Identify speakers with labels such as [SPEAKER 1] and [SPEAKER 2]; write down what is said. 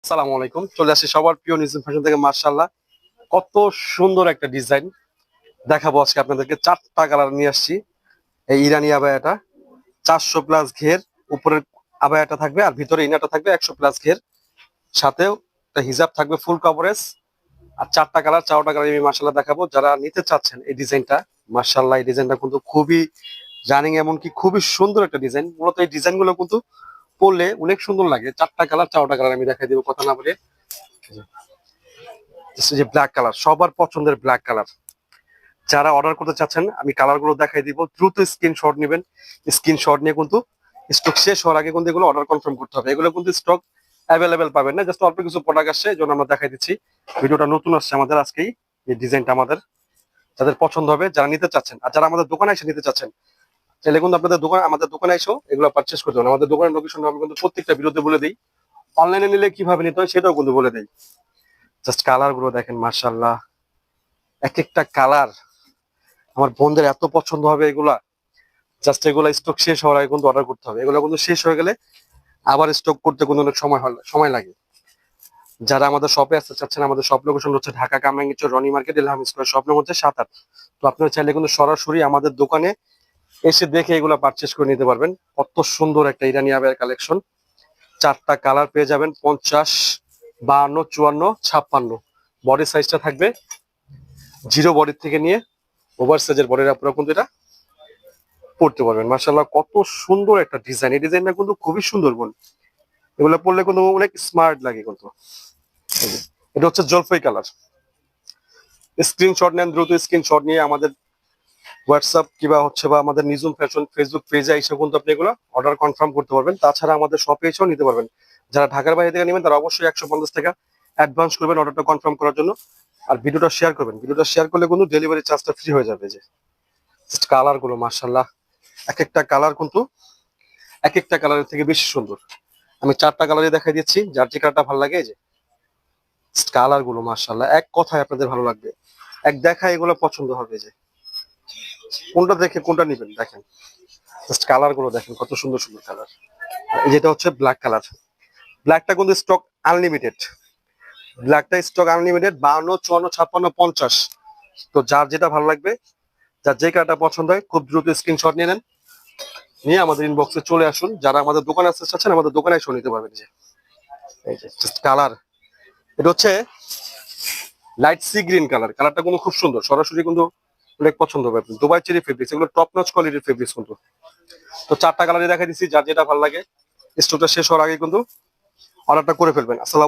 [SPEAKER 1] আসসালামু আলাইকুম। চলে আসি সবার প্রিয় নিউজ ফ্যাশন থেকে। মার্শাল্লাহ, কত সুন্দর একটা ডিজাইন দেখাবো আজকে আপনাদেরকে। 4টা কালার নিয়ে আসছি। এই ইরানি আবায়াটা 400+ ঘের, উপরের আবায়াটা থাকবে আর ভিতরে ইনারটা থাকবে 100+ ঘের, সাথেও একটা হিজাব থাকবে ফুল কভারেজ। আর 4টা কালার, 4টা কালার আমি মার্শাল্লাহ দেখাবো। যারা নিতে চাচ্ছেন এই ডিজাইনটা, মার্শাল্লাহ এই ডিজাইনটা কিন্তু খুবই রানিং, এমনকি খুবই সুন্দর একটা ডিজাইন। মূলত এই ডিজাইন গুলো কিন্তু পরলে অনেক সুন্দর লাগে। 4টা কালার, 4টা কালার আমি দেখাই দিব কথা না বলে। যে ব্ল্যাক কালার, সবার পছন্দের ব্ল্যাক কালার। যারা অর্ডার করতে চাচ্ছেন আমি কালার গুলো দেখাই দিব, দ্রুত স্ক্রিনশট নেবেন। স্ক্রিনশট নিয়ে কিন্তু স্টক শেষ হওয়ার আগে কিন্তু এগুলো অর্ডার কনফার্ম করতে হবে। এগুলো কিন্তু স্টক অ্যাভেলেবেল পাবেন না, জাস্ট অল্প কিছু প্রোডাক্ট আসছে, এই জন্য আমরা দেখাই দিচ্ছি। ভিডিওটা নতুন আসছে আমাদের আজকেই। এই ডিজাইনটা আমাদের যাদের পছন্দ হবে, যারা নিতে চাচ্ছেন আর যারা আমাদের দোকানে এসে নিতে চাচ্ছেন, চাইলে কিন্তু আপনাদের দোকান আমাদের দোকানে এসেও এগুলো পারচেস করতে পারেন। আমাদের দোকানের লোকেশন আমি কিন্তু প্রত্যেকটা ভিডিওতে বলে দিই। অনলাইনে নিলে কিভাবে নিতে হয় সেটাও কিন্তু বলে দিই। জাস্ট কালার গুলো দেখেন, মার্শাল্লাহ, এক একটা কালার আমার বোনদের এত পছন্দ হবে এগুলা। জাস্ট এগুলা স্টক শেষ হওয়ার আগে কিন্তু অর্ডার করতে হবে। এগুলো কিন্তু শেষ হয়ে গেলে আবার স্টক করতে কিন্তু অনেক সময় লাগে। যারা আমাদের শপে আসতে চাচ্ছেন, আমাদের শপ লোকেশন হচ্ছে Dhaka Kamrangirchar Roni market, Ilham square, shop number হচ্ছে 7-8। তো আপনারা চাইলে কিন্তু সরাসরি আমাদের দোকানে এসে দেখে এগুলো পারচেস করে নিতে পারবেন। কত সুন্দর একটা ইরানি আবায়ের কালেকশন। 4টা কালার পেয়ে যাবেন, 50, 52, 54, 56। বডি সাইজটা থাকবে জিরো বডির থেকে নিয়ে ওভার সাইজের বডির, আপনারা কিন্তু এটা পড়তে পারবেন। মার্শাল্লাহ, কত সুন্দর একটা ডিজাইন। এই ডিজাইনটা কিন্তু খুবই সুন্দর বোন। এগুলো পড়লে কিন্তু অনেক স্মার্ট লাগে কিন্তু। এটা হচ্ছে জলপাই কালার। স্ক্রিনশট নেন, দ্রুত স্ক্রিনশট নিয়ে আমাদের হোয়াটসঅ্যাপ কিংবা হচ্ছে বা আমাদের নিজুম ফ্যাশন ফেসবুক পেজে এসে কিন্তু আপনি এগুলো অর্ডার কনফার্ম করতে পারবেন। তাছাড়া আমাদের শপে এসেও নিতে পারবেন। যারা ঢাকার বাইরে থেকে নেবেন তারা অবশ্যই 150 টাকা অ্যাডভান্স করবেন অর্ডারটা কনফার্ম করার জন্য। আর ভিডিওটা শেয়ার করবেন। ভিডিওটা শেয়ার করলে কিন্তু ডেলিভারি চার্জটা ফ্রি হয়ে যাবে। যে কালার গুলো মার্শাল্লাহ, এক একটা কালার কিন্তু এক একটা কালারের থেকে বেশি সুন্দর। আমি 4টা কালারই দেখাই দিচ্ছি, যার যে কালারটা ভালো লাগে। এই যে কালার গুলো মার্শাল্লাহ, এক কথায় আপনাদের ভালো লাগবে, এক দেখা এগুলো পছন্দ হবে। যে কোনটা দেখে কোনটা নিবেন দেখেন, জাস্ট কালার গুলো দেখেন, কত সুন্দর সুন্দর কালার। যেটা হচ্ছে ব্ল্যাক কালার। ব্ল্যাকটা কিন্তু স্টক আনলিমিটেড। ব্ল্যাকটা স্টক আনলিমিটেড, 52, 54, 56, 50। তো যার যেটা ভালো লাগবে, যার যে কালারটা পছন্দ হয়, খুব দ্রুত স্ক্রিনশট নিয়ে নেন, নিয়ে আমাদের ইনবক্সে চলে আসুন। যারা আমাদের দোকানে আসতে চাচ্ছেন আমাদের দোকানে এসে নিতে পারবেন। যে এই যে জাস্ট কালার, এটা হচ্ছে লাইট সি গ্রিন কালার। কালারটা কিন্তু খুব সুন্দর, সরাসরি কিন্তু অনেক পছন্দ হবে। দুবাই চেরি ফেব্রিক্স, এগুলো টপ নচ কোয়ালিটির ফেব্রিক্স কিন্তু। তো 4টা কালারই দেখা দিচ্ছি, যার যেটা ভালো লাগে স্টকটা শেষ হওয়ার আগে কিন্তু অর্ডারটা করে ফেলবেন। আসসালাম।